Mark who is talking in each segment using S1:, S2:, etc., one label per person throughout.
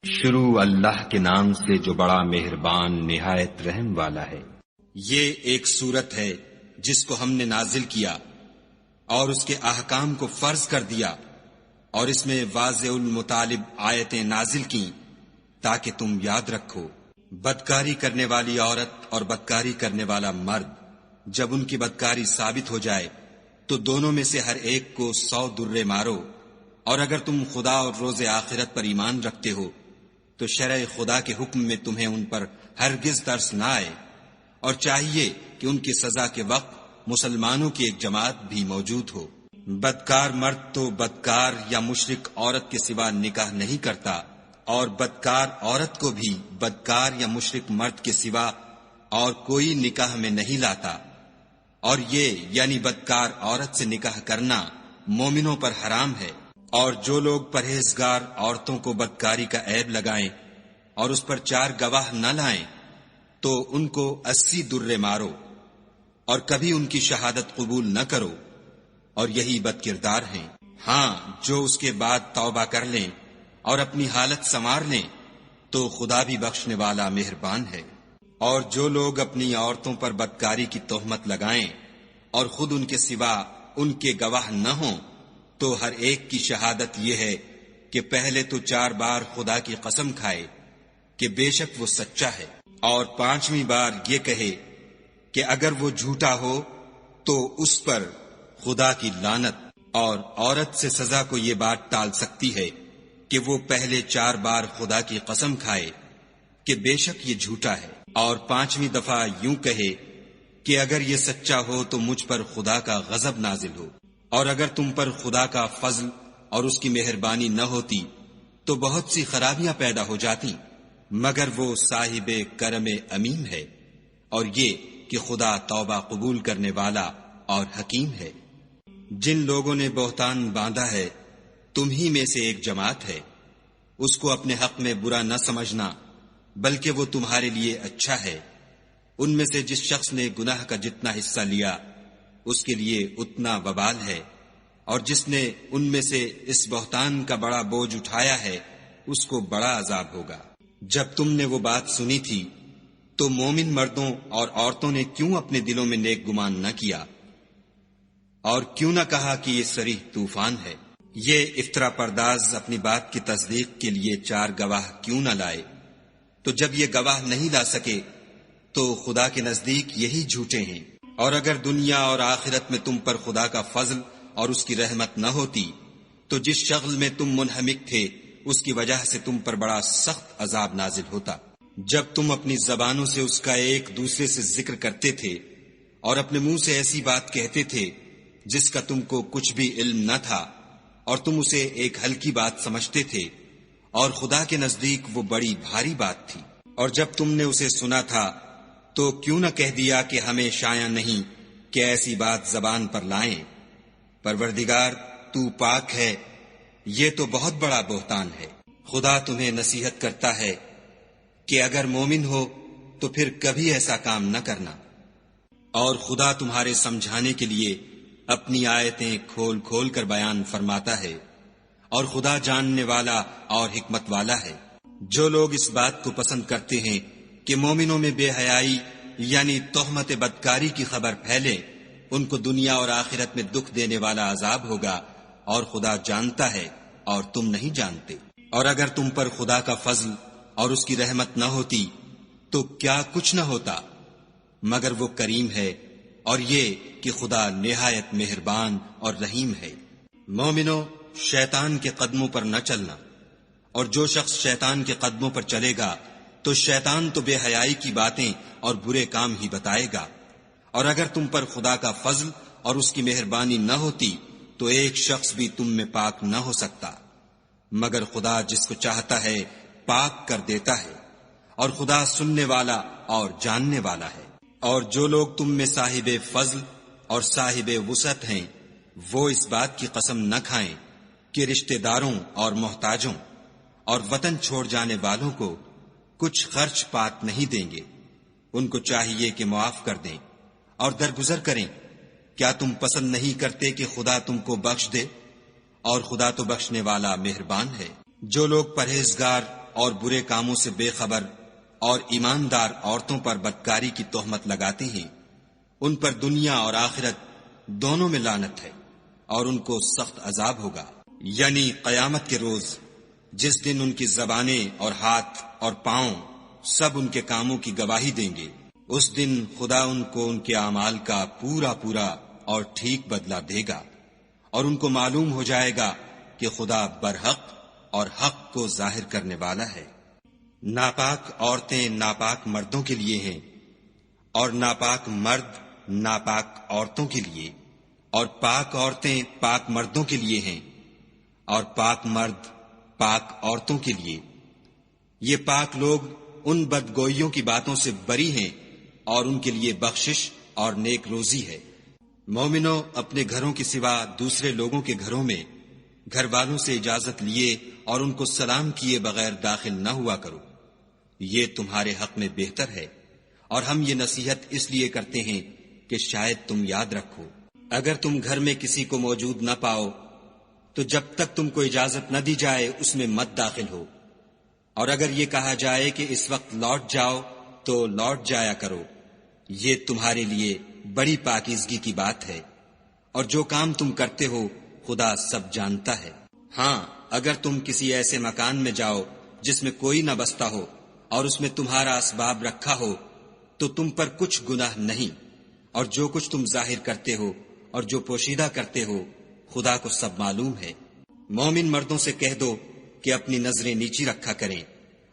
S1: شروع اللہ کے نام سے جو بڑا مہربان نہایت رحم والا ہے۔
S2: یہ ایک سورت ہے جس کو ہم نے نازل کیا اور اس کے احکام کو فرض کر دیا، اور اس میں واضح المطالب آیتیں نازل کیں تاکہ تم یاد رکھو۔ بدکاری کرنے والی عورت اور بدکاری کرنے والا مرد جب ان کی بدکاری ثابت ہو جائے تو دونوں میں سے ہر ایک کو 100 درے مارو، اور اگر تم خدا اور روز آخرت پر ایمان رکھتے ہو تو شرع خدا کے حکم میں تمہیں ان پر ہرگز ترس نہ آئے، اور چاہیے کہ ان کی سزا کے وقت مسلمانوں کی ایک جماعت بھی موجود ہو۔ بدکار مرد تو بدکار یا مشرک عورت کے سوا نکاح نہیں کرتا، اور بدکار عورت کو بھی بدکار یا مشرک مرد کے سوا اور کوئی نکاح میں نہیں لاتا، اور یہ یعنی بدکار عورت سے نکاح کرنا مومنوں پر حرام ہے۔ اور جو لوگ پرہیزگار عورتوں کو بدکاری کا عیب لگائیں اور اس پر 4 گواہ نہ لائیں تو ان کو 80 درے مارو، اور کبھی ان کی شہادت قبول نہ کرو، اور یہی بد کردار ہیں۔ ہاں، جو اس کے بعد توبہ کر لیں اور اپنی حالت سنوار لیں تو خدا بھی بخشنے والا مہربان ہے۔ اور جو لوگ اپنی عورتوں پر بدکاری کی تہمت لگائیں اور خود ان کے سوا ان کے گواہ نہ ہوں تو ہر ایک کی شہادت یہ ہے کہ پہلے تو 4 بار خدا کی قسم کھائے کہ بے شک وہ سچا ہے، اور 5ویں بار یہ کہے کہ اگر وہ جھوٹا ہو تو اس پر خدا کی لعنت۔ اور عورت سے سزا کو یہ بات ٹال سکتی ہے کہ وہ پہلے 4 بار خدا کی قسم کھائے کہ بے شک یہ جھوٹا ہے، اور 5ویں دفعہ یوں کہے کہ اگر یہ سچا ہو تو مجھ پر خدا کا غضب نازل ہو۔ اور اگر تم پر خدا کا فضل اور اس کی مہربانی نہ ہوتی تو بہت سی خرابیاں پیدا ہو جاتی، مگر وہ صاحب کرم امیم ہے، اور یہ کہ خدا توبہ قبول کرنے والا اور حکیم ہے۔ جن لوگوں نے بہتان باندھا ہے تم ہی میں سے ایک جماعت ہے، اس کو اپنے حق میں برا نہ سمجھنا بلکہ وہ تمہارے لیے اچھا ہے۔ ان میں سے جس شخص نے گناہ کا جتنا حصہ لیا اس کے لیے اتنا وبال ہے، اور جس نے ان میں سے اس بہتان کا بڑا بوجھ اٹھایا ہے اس کو بڑا عذاب ہوگا۔ جب تم نے وہ بات سنی تھی تو مومن مردوں اور عورتوں نے کیوں اپنے دلوں میں نیک گمان نہ کیا، اور کیوں نہ کہا کہ یہ صریح طوفان ہے؟ یہ افطرا پرداز اپنی بات کی تصدیق کے لیے 4 گواہ کیوں نہ لائے؟ تو جب یہ گواہ نہیں لا سکے تو خدا کے نزدیک یہی جھوٹے ہیں۔ اور اگر دنیا اور آخرت میں تم پر خدا کا فضل اور اس کی رحمت نہ ہوتی تو جس شغل میں تم منہمک تھے اس کی وجہ سے تم پر بڑا سخت عذاب نازل ہوتا۔ جب تم اپنی زبانوں سے اس کا ایک دوسرے سے ذکر کرتے تھے اور اپنے منہ سے ایسی بات کہتے تھے جس کا تم کو کچھ بھی علم نہ تھا، اور تم اسے ایک ہلکی بات سمجھتے تھے، اور خدا کے نزدیک وہ بڑی بھاری بات تھی۔ اور جب تم نے اسے سنا تھا تو کیوں نہ کہہ دیا کہ ہمیں شایع نہیں کہ ایسی بات زبان پر لائیں؟ پروردگار تو پاک ہے، یہ تو بہت بڑا بہتان ہے۔ خدا تمہیں نصیحت کرتا ہے کہ اگر مومن ہو تو پھر کبھی ایسا کام نہ کرنا، اور خدا تمہارے سمجھانے کے لیے اپنی آیتیں کھول کھول کر بیان فرماتا ہے، اور خدا جاننے والا اور حکمت والا ہے۔ جو لوگ اس بات کو پسند کرتے ہیں کہ مومنوں میں بے حیائی یعنی تہمت بدکاری کی خبر پھیلے، ان کو دنیا اور آخرت میں دکھ دینے والا عذاب ہوگا، اور خدا جانتا ہے اور تم نہیں جانتے۔ اور اگر تم پر خدا کا فضل اور اس کی رحمت نہ ہوتی تو کیا کچھ نہ ہوتا، مگر وہ کریم ہے، اور یہ کہ خدا نہایت مہربان اور رحیم ہے۔ مومنو، شیطان کے قدموں پر نہ چلنا، اور جو شخص شیطان کے قدموں پر چلے گا تو شیطان تو بے حیائی کی باتیں اور برے کام ہی بتائے گا۔ اور اگر تم پر خدا کا فضل اور اس کی مہربانی نہ ہوتی تو ایک شخص بھی تم میں پاک نہ ہو سکتا، مگر خدا جس کو چاہتا ہے پاک کر دیتا ہے، اور خدا سننے والا اور جاننے والا ہے۔ اور جو لوگ تم میں صاحب فضل اور صاحب وسعت ہیں وہ اس بات کی قسم نہ کھائیں کہ رشتہ داروں اور محتاجوں اور وطن چھوڑ جانے والوں کو کچھ خرچ پات نہیں دیں گے۔ ان کو چاہیے کہ معاف کر دیں اور درگزر کریں۔ کیا تم پسند نہیں کرتے کہ خدا تم کو بخش دے؟ اور خدا تو بخشنے والا مہربان ہے۔ جو لوگ پرہیزگار اور برے کاموں سے بے خبر اور ایماندار عورتوں پر بدکاری کی تہمت لگاتے ہیں، ان پر دنیا اور آخرت دونوں میں لعنت ہے اور ان کو سخت عذاب ہوگا، یعنی قیامت کے روز جس دن ان کی زبانیں اور ہاتھ اور پاؤں سب ان کے کاموں کی گواہی دیں گے۔ اس دن خدا ان کو ان کے اعمال کا پورا پورا اور ٹھیک بدلہ دے گا، اور ان کو معلوم ہو جائے گا کہ خدا برحق اور حق کو ظاہر کرنے والا ہے۔ ناپاک عورتیں ناپاک مردوں کے لیے ہیں، اور ناپاک مرد ناپاک عورتوں کے لیے، اور پاک عورتیں پاک مردوں کے لیے ہیں، اور پاک مرد پاک عورتوں کے لیے۔ یہ پاک لوگ ان بدگوئیوں کی باتوں سے بری ہیں، اور ان کے لیے بخشش اور نیک روزی ہے۔ مومنو، اپنے گھروں کے سوا دوسرے لوگوں کے گھروں میں گھر والوں سے اجازت لیے اور ان کو سلام کیے بغیر داخل نہ ہوا کرو، یہ تمہارے حق میں بہتر ہے، اور ہم یہ نصیحت اس لیے کرتے ہیں کہ شاید تم یاد رکھو۔ اگر تم گھر میں کسی کو موجود نہ پاؤ تو جب تک تم کو اجازت نہ دی جائے اس میں مت داخل ہو، اور اگر یہ کہا جائے کہ اس وقت لوٹ جاؤ تو لوٹ جایا کرو، یہ تمہارے لیے بڑی پاکیزگی کی بات ہے، اور جو کام تم کرتے ہو خدا سب جانتا ہے۔ ہاں، اگر تم کسی ایسے مکان میں جاؤ جس میں کوئی نہ بستا ہو اور اس میں تمہارا اسباب رکھا ہو تو تم پر کچھ گناہ نہیں، اور جو کچھ تم ظاہر کرتے ہو اور جو پوشیدہ کرتے ہو خدا کو سب معلوم ہے۔ مومن مردوں سے کہہ دو کہ اپنی نظریں نیچی رکھا کریں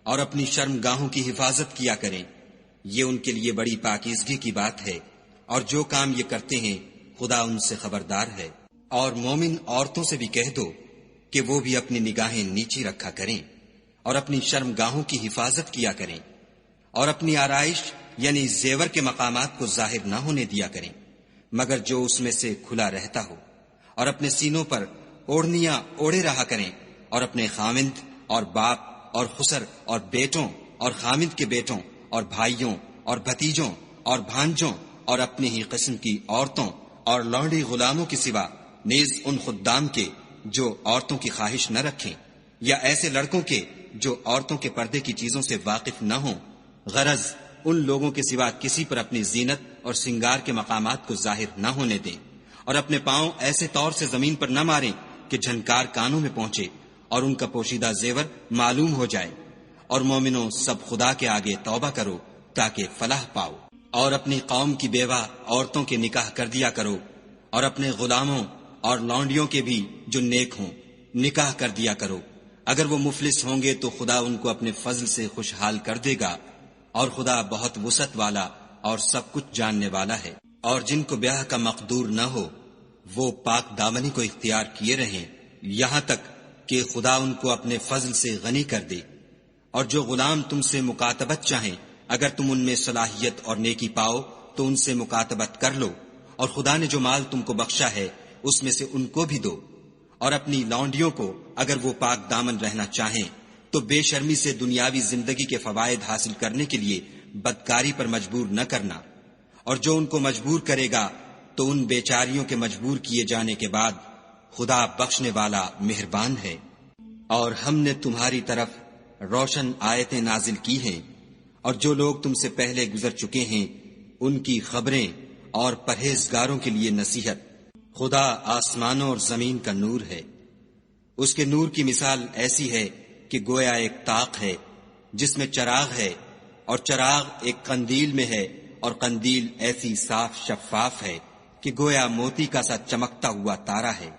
S2: اور اپنی شرم گاہوں کی حفاظت کیا کریں، یہ ان کے لیے بڑی پاکیزگی کی بات ہے، اور جو کام یہ کرتے ہیں خدا ان سے خبردار ہے۔ اور مومن عورتوں سے بھی کہہ دو کہ وہ بھی اپنی نگاہیں نیچی رکھا کریں اور اپنی شرم گاہوں کی حفاظت کیا کریں، اور اپنی آرائش یعنی زیور کے مقامات کو ظاہر نہ ہونے دیا کریں مگر جو اس میں سے کھلا رہتا ہو، اور اپنے سینوں پر اوڑھنیاں اوڑھے رہا کریں، اور اپنے خامند اور باپ اور خسر اور بیٹوں اور خامند کے بیٹوں اور بھائیوں اور بھتیجوں اور بھانجوں اور اپنی ہی قسم کی عورتوں اور لونڈی غلاموں کے سوا نیز ان خدام کے جو عورتوں کی خواہش نہ رکھیں، یا ایسے لڑکوں کے جو عورتوں کے پردے کی چیزوں سے واقف نہ ہوں، غرض ان لوگوں کے سوا کسی پر اپنی زینت اور سنگار کے مقامات کو ظاہر نہ ہونے دیں، اور اپنے پاؤں ایسے طور سے زمین پر نہ ماریں کہ جھنکار کانوں میں پہنچے اور ان کا پوشیدہ زیور معلوم ہو جائے۔ اور مومنوں، سب خدا کے آگے توبہ کرو تاکہ فلاح پاؤ، اور اپنی قوم کی بیوہ عورتوں کے نکاح کر دیا کرو، اور اپنے غلاموں اور لونڈیوں کے بھی جو نیک ہوں نکاح کر دیا کرو۔ اگر وہ مفلس ہوں گے تو خدا ان کو اپنے فضل سے خوشحال کر دے گا، اور خدا بہت وسعت والا اور سب کچھ جاننے والا ہے۔ اور جن کو بیاہ کا مقدور نہ ہو وہ پاک دامنی کو اختیار کیے رہیں یہاں تک کہ خدا ان کو اپنے فضل سے غنی کر دے۔ اور جو غلام تم سے مکاتبت چاہیں، اگر تم ان میں صلاحیت اور نیکی پاؤ تو ان سے مکاتبت کر لو، اور خدا نے جو مال تم کو بخشا ہے اس میں سے ان کو بھی دو۔ اور اپنی لونڈیوں کو اگر وہ پاک دامن رہنا چاہیں تو بے شرمی سے دنیاوی زندگی کے فوائد حاصل کرنے کے لیے بدکاری پر مجبور نہ کرنا، اور جو ان کو مجبور کرے گا تو ان بیچاریوں کے مجبور کیے جانے کے بعد خدا بخشنے والا مہربان ہے۔ اور ہم نے تمہاری طرف روشن آیتیں نازل کی ہیں، اور جو لوگ تم سے پہلے گزر چکے ہیں ان کی خبریں اور پرہیزگاروں کے لیے نصیحت۔ خدا آسمانوں اور زمین کا نور ہے، اس کے نور کی مثال ایسی ہے کہ گویا ایک طاق ہے جس میں چراغ ہے، اور چراغ ایک قندیل میں ہے، اور قندیل ایسی صاف شفاف ہے کہ گویا موتی کا سا چمکتا ہوا تارا ہے۔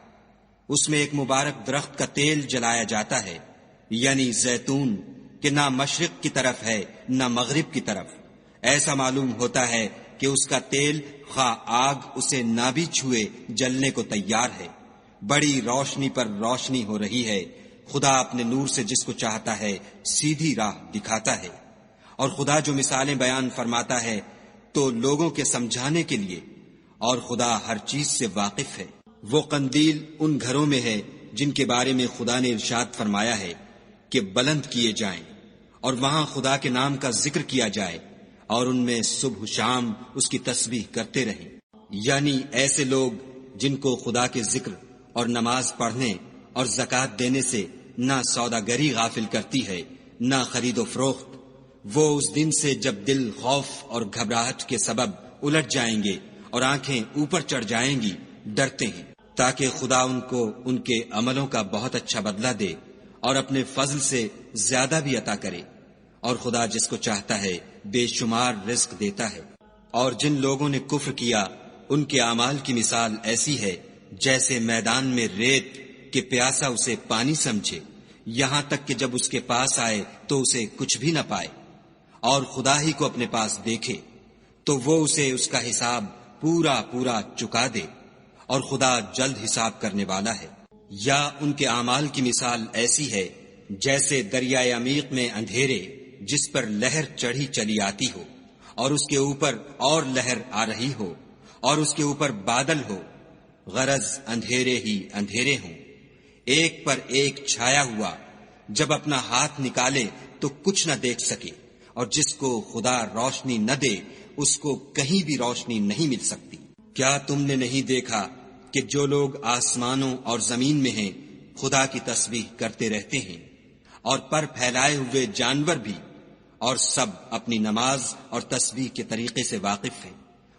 S2: اس میں ایک مبارک درخت کا تیل جلایا جاتا ہے، یعنی زیتون، کہ نہ مشرق کی طرف ہے نہ مغرب کی طرف۔ ایسا معلوم ہوتا ہے کہ اس کا تیل خواہ آگ اسے نہ بھی چھوئے جلنے کو تیار ہے۔ بڑی روشنی پر روشنی ہو رہی ہے۔ خدا اپنے نور سے جس کو چاہتا ہے سیدھی راہ دکھاتا ہے۔ اور خدا جو مثالیں بیان فرماتا ہے تو لوگوں کے سمجھانے کے لیے، اور خدا ہر چیز سے واقف ہے۔ وہ قندیل ان گھروں میں ہے جن کے بارے میں خدا نے ارشاد فرمایا ہے کہ بلند کیے جائیں، اور وہاں خدا کے نام کا ذکر کیا جائے، اور ان میں صبح و شام اس کی تسبیح کرتے رہیں۔ یعنی ایسے لوگ جن کو خدا کے ذکر اور نماز پڑھنے اور زکوٰۃ دینے سے نہ سوداگری غافل کرتی ہے نہ خرید و فروخت۔ وہ اس دن سے جب دل خوف اور گھبراہٹ کے سبب الٹ جائیں گے اور آنکھیں اوپر چڑھ جائیں گی ڈرتے ہیں، تاکہ خدا ان کو ان کے عملوں کا بہت اچھا بدلہ دے اور اپنے فضل سے زیادہ بھی عطا کرے، اور خدا جس کو چاہتا ہے بے شمار رزق دیتا ہے۔ اور جن لوگوں نے کفر کیا ان کے اعمال کی مثال ایسی ہے جیسے میدان میں ریت کہ پیاسا اسے پانی سمجھے، یہاں تک کہ جب اس کے پاس آئے تو اسے کچھ بھی نہ پائے، اور خدا ہی کو اپنے پاس دیکھے تو وہ اسے اس کا حساب پورا پورا چکا دے، اور خدا جلد حساب کرنے والا ہے۔ یا ان کے اعمال کی مثال ایسی ہے جیسے دریائے عمیق میں اندھیرے جس پر لہر چڑھی چلی آتی ہو، اور اس کے اوپر اور لہر آ رہی ہو، اور اس کے اوپر بادل ہو، غرض اندھیرے ہی اندھیرے ہوں، ایک پر ایک چھایا ہوا، جب اپنا ہاتھ نکالے تو کچھ نہ دیکھ سکے، اور جس کو خدا روشنی نہ دے اس کو کہیں بھی روشنی نہیں مل سکتی۔ کیا تم نے نہیں دیکھا کہ جو لوگ آسمانوں اور زمین میں ہیں خدا کی تسبیح کرتے رہتے ہیں، اور پر پھیلائے ہوئے جانور بھی، اور سب اپنی نماز اور تسبیح کے طریقے سے واقف ہیں،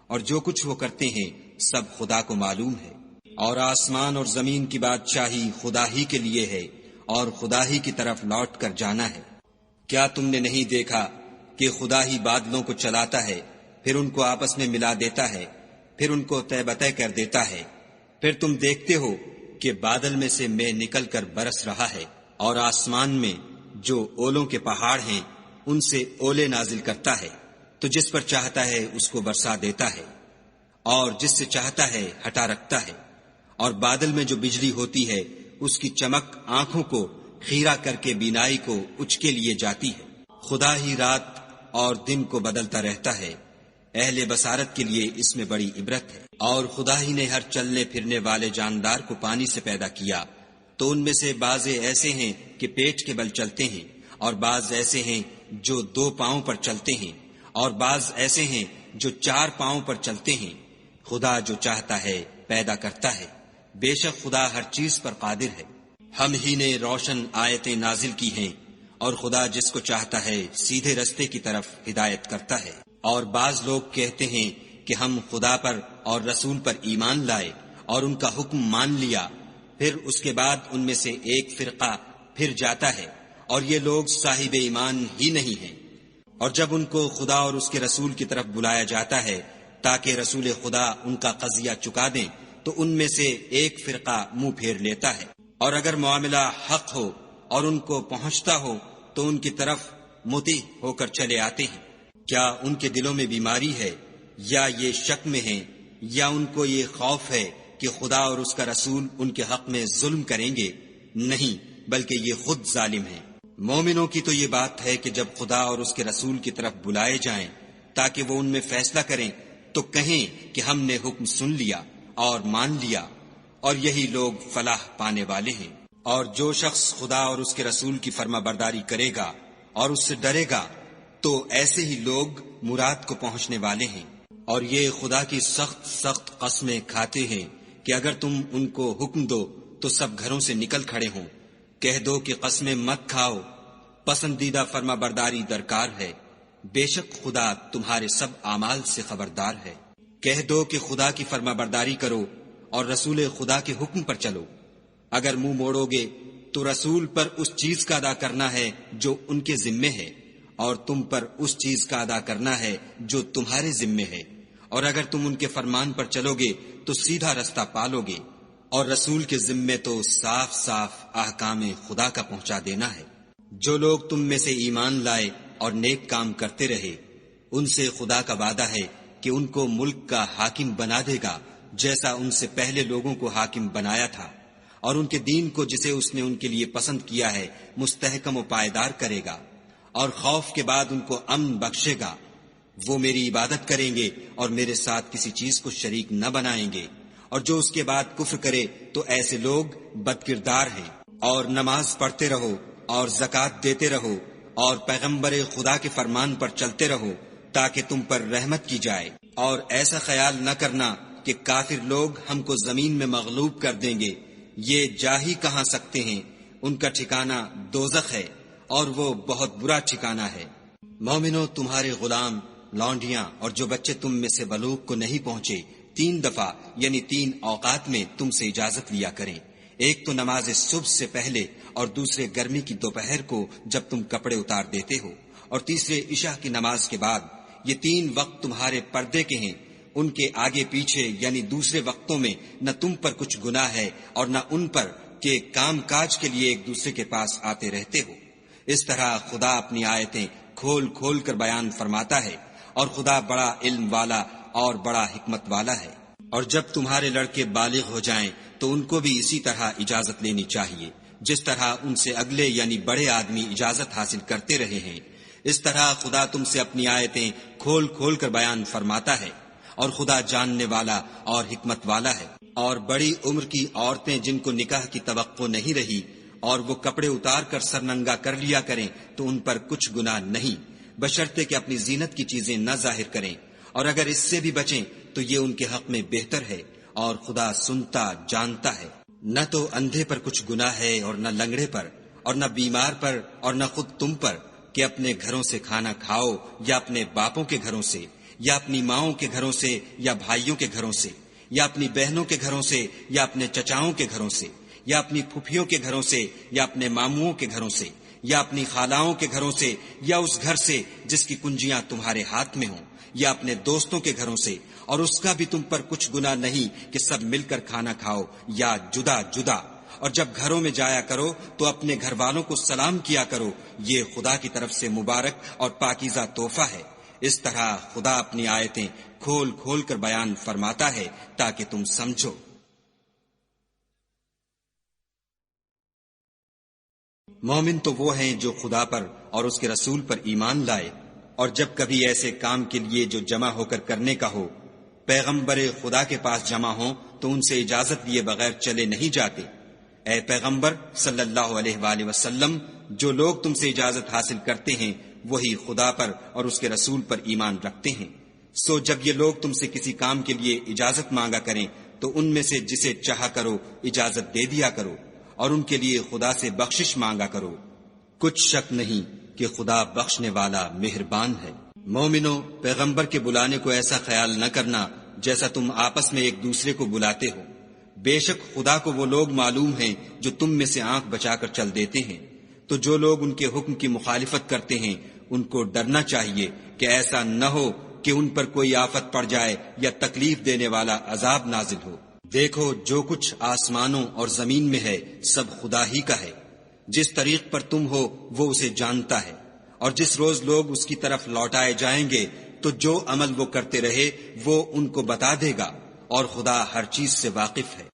S2: اور جو کچھ وہ کرتے ہیں سب خدا کو معلوم ہے۔ اور آسمان اور زمین کی بادشاہی خدا ہی کے لیے ہے، اور خدا ہی کی طرف لوٹ کر جانا ہے۔ کیا تم نے نہیں دیکھا کہ خدا ہی بادلوں کو چلاتا ہے، پھر ان کو آپس میں ملا دیتا ہے، پھر ان کو طے بطے کر دیتا ہے، پھر تم دیکھتے ہو کہ بادل میں سے مے نکل کر برس رہا ہے، اور آسمان میں جو اولوں کے پہاڑ ہیں ان سے اولے نازل کرتا ہے، تو جس پر چاہتا ہے اس کو برسا دیتا ہے، اور جس سے چاہتا ہے ہٹا رکھتا ہے۔ اور بادل میں جو بجلی ہوتی ہے اس کی چمک آنکھوں کو خیرہ کر کے بینائی کو اچکے لیے جاتی ہے۔ خدا ہی رات اور دن کو بدلتا رہتا ہے، اہل بصارت کے لیے اس میں بڑی عبرت ہے۔ اور خدا ہی نے ہر چلنے پھرنے والے جاندار کو پانی سے پیدا کیا، تو ان میں سے بعض ایسے ہیں کہ پیٹ کے بل چلتے ہیں، اور بعض ایسے ہیں جو 2 پاؤں پر چلتے ہیں، اور بعض ایسے ہیں جو 4 پاؤں پر چلتے ہیں۔ خدا جو چاہتا ہے پیدا کرتا ہے، بے شک خدا ہر چیز پر قادر ہے۔ ہم ہی نے روشن آیتیں نازل کی ہیں، اور خدا جس کو چاہتا ہے سیدھے رستے کی طرف ہدایت کرتا ہے۔ اور بعض لوگ کہتے ہیں کہ ہم خدا پر اور رسول پر ایمان لائے اور ان کا حکم مان لیا، پھر اس کے بعد ان میں سے ایک فرقہ پھر جاتا ہے، اور یہ لوگ صاحب ایمان ہی نہیں ہیں۔ اور جب ان کو خدا اور اس کے رسول کی طرف بلایا جاتا ہے تاکہ رسول خدا ان کا قضیہ چکا دیں، تو ان میں سے ایک فرقہ منہ پھیر لیتا ہے، اور اگر معاملہ حق ہو اور ان کو پہنچتا ہو تو ان کی طرف مطیع ہو کر چلے آتے ہیں۔ کیا ان کے دلوں میں بیماری ہے، یا یہ شک میں ہیں، یا ان کو یہ خوف ہے کہ خدا اور اس کا رسول ان کے حق میں ظلم کریں گے؟ نہیں، بلکہ یہ خود ظالم ہیں۔ مومنوں کی تو یہ بات ہے کہ جب خدا اور اس کے رسول کی طرف بلائے جائیں تاکہ وہ ان میں فیصلہ کریں تو کہیں کہ ہم نے حکم سن لیا اور مان لیا، اور یہی لوگ فلاح پانے والے ہیں۔ اور جو شخص خدا اور اس کے رسول کی فرما برداری کرے گا اور اس سے ڈرے گا تو ایسے ہی لوگ مراد کو پہنچنے والے ہیں۔ اور یہ خدا کی سخت سخت قسمیں کھاتے ہیں کہ اگر تم ان کو حکم دو تو سب گھروں سے نکل کھڑے ہوں۔ کہہ دو کہ قسمیں مت کھاؤ، پسندیدہ فرما برداری درکار ہے، بے شک خدا تمہارے سب اعمال سے خبردار ہے۔ کہہ دو کہ خدا کی فرما برداری کرو اور رسول خدا کے حکم پر چلو۔ اگر منہ موڑو گے تو رسول پر اس چیز کا ادا کرنا ہے جو ان کے ذمے ہے، اور تم پر اس چیز کا ادا کرنا ہے جو تمہارے ذمے ہے، اور اگر تم ان کے فرمان پر چلو گے تو سیدھا رستہ پالو گے۔ اور رسول کے ذمے تو صاف صاف احکام خدا کا پہنچا دینا ہے۔ جو لوگ تم میں سے ایمان لائے اور نیک کام کرتے رہے ان سے خدا کا وعدہ ہے کہ ان کو ملک کا حاکم بنا دے گا جیسا ان سے پہلے لوگوں کو حاکم بنایا تھا، اور ان کے دین کو جسے اس نے ان کے لیے پسند کیا ہے مستحکم و پائیدار کرے گا، اور خوف کے بعد ان کو امن بخشے گا۔ وہ میری عبادت کریں گے اور میرے ساتھ کسی چیز کو شریک نہ بنائیں گے، اور جو اس کے بعد کفر کرے تو ایسے لوگ بد کردار ہیں۔ اور نماز پڑھتے رہو اور زکوٰۃ دیتے رہو اور پیغمبر خدا کے فرمان پر چلتے رہو تاکہ تم پر رحمت کی جائے، اور ایسا خیال نہ کرنا کہ کافر لوگ ہم کو زمین میں مغلوب کر دیں گے، یہ جا ہی کہاں سکتے ہیں، ان کا ٹھکانہ دوزخ ہے، اور وہ بہت برا ٹھکانہ ہے۔ مومنو، تمہارے غلام، لونڈیاں اور جو بچے تم میں سے بلوغ کو نہیں پہنچے 3 دفعہ یعنی 3 اوقات میں تم سے اجازت لیا کریں، ایک تو نماز صبح سے پہلے اور دوسرے گرمی کی دوپہر کو جب تم کپڑے اتار دیتے ہو، اور تیسرے عشاء کی نماز کے بعد۔ یہ 3 وقت تمہارے پردے کے ہیں، ان کے آگے پیچھے یعنی دوسرے وقتوں میں نہ تم پر کچھ گناہ ہے اور نہ ان پر کہ کام کاج کے لیے ایک دوسرے کے پاس آتے رہتے ہو۔ اس طرح خدا اپنی آیتیں کھول کھول کر بیان فرماتا ہے، اور خدا بڑا علم والا اور بڑا حکمت والا ہے۔ اور جب تمہارے لڑکے بالغ ہو جائیں تو ان کو بھی اسی طرح اجازت لینی چاہیے، جس طرح ان سے اگلے یعنی بڑے آدمی اجازت حاصل کرتے رہے ہیں۔ اس طرح خدا تم سے اپنی آیتیں کھول کھول کر بیان فرماتا ہے، اور خدا جاننے والا اور حکمت والا ہے۔ اور بڑی عمر کی عورتیں جن کو نکاح کی توقع نہیں رہی اور وہ کپڑے اتار کر سر ننگا کر لیا کریں تو ان پر کچھ گناہ نہیں، بشرطے کہ اپنی زینت کی چیزیں نہ ظاہر کریں، اور اگر اس سے بھی بچیں تو یہ ان کے حق میں بہتر ہے، اور خدا سنتا جانتا ہے۔ نہ تو اندھے پر کچھ گناہ ہے اور نہ لنگڑے پر اور نہ بیمار پر اور نہ خود تم پر کہ اپنے گھروں سے کھانا کھاؤ یا اپنے باپوں کے گھروں سے یا اپنی ماؤں کے گھروں سے یا بھائیوں کے گھروں سے یا اپنی بہنوں کے گھروں سے یا اپنے چچاؤں کے گھروں سے یا اپنی پھوپھیوں کے گھروں سے یا اپنے ماموؤں کے گھروں سے یا اپنی خالاؤں کے گھروں سے یا اس گھر سے جس کی کنجیاں تمہارے ہاتھ میں ہوں یا اپنے دوستوں کے گھروں سے، اور اس کا بھی تم پر کچھ گناہ نہیں کہ سب مل کر کھانا کھاؤ یا جدا جدا۔ اور جب گھروں میں جایا کرو تو اپنے گھر والوں کو سلام کیا کرو، یہ خدا کی طرف سے مبارک اور پاکیزہ تحفہ ہے۔ اس طرح خدا اپنی آیتیں کھول کھول کر بیان فرماتا ہے تاکہ تم سمجھو۔ مومن تو وہ ہیں جو خدا پر اور اس کے رسول پر ایمان لائے، اور جب کبھی ایسے کام کے لیے جو جمع ہو کر کرنے کا ہو پیغمبر خدا کے پاس جمع ہوں تو ان سے اجازت لیے بغیر چلے نہیں جاتے۔ اے پیغمبر صلی اللہ علیہ وآلہ وسلم، جو لوگ تم سے اجازت حاصل کرتے ہیں وہی خدا پر اور اس کے رسول پر ایمان رکھتے ہیں۔ سو جب یہ لوگ تم سے کسی کام کے لیے اجازت مانگا کریں تو ان میں سے جسے چاہا کرو اجازت دے دیا کرو، اور ان کے لیے خدا سے بخشش مانگا کرو۔ کچھ شک نہیں کہ خدا بخشنے والا مہربان ہے۔ مومنو، پیغمبر کے بلانے کو ایسا خیال نہ کرنا جیسا تم آپس میں ایک دوسرے کو بلاتے ہو، بے شک خدا کو وہ لوگ معلوم ہیں جو تم میں سے آنکھ بچا کر چل دیتے ہیں۔ تو جو لوگ ان کے حکم کی مخالفت کرتے ہیں ان کو ڈرنا چاہیے کہ ایسا نہ ہو کہ ان پر کوئی آفت پڑ جائے یا تکلیف دینے والا عذاب نازل ہو۔ دیکھو، جو کچھ آسمانوں اور زمین میں ہے سب خدا ہی کا ہے۔ جس طریق پر تم ہو وہ اسے جانتا ہے، اور جس روز لوگ اس کی طرف لوٹائے جائیں گے تو جو عمل وہ کرتے رہے وہ ان کو بتا دے گا، اور خدا ہر چیز سے واقف ہے۔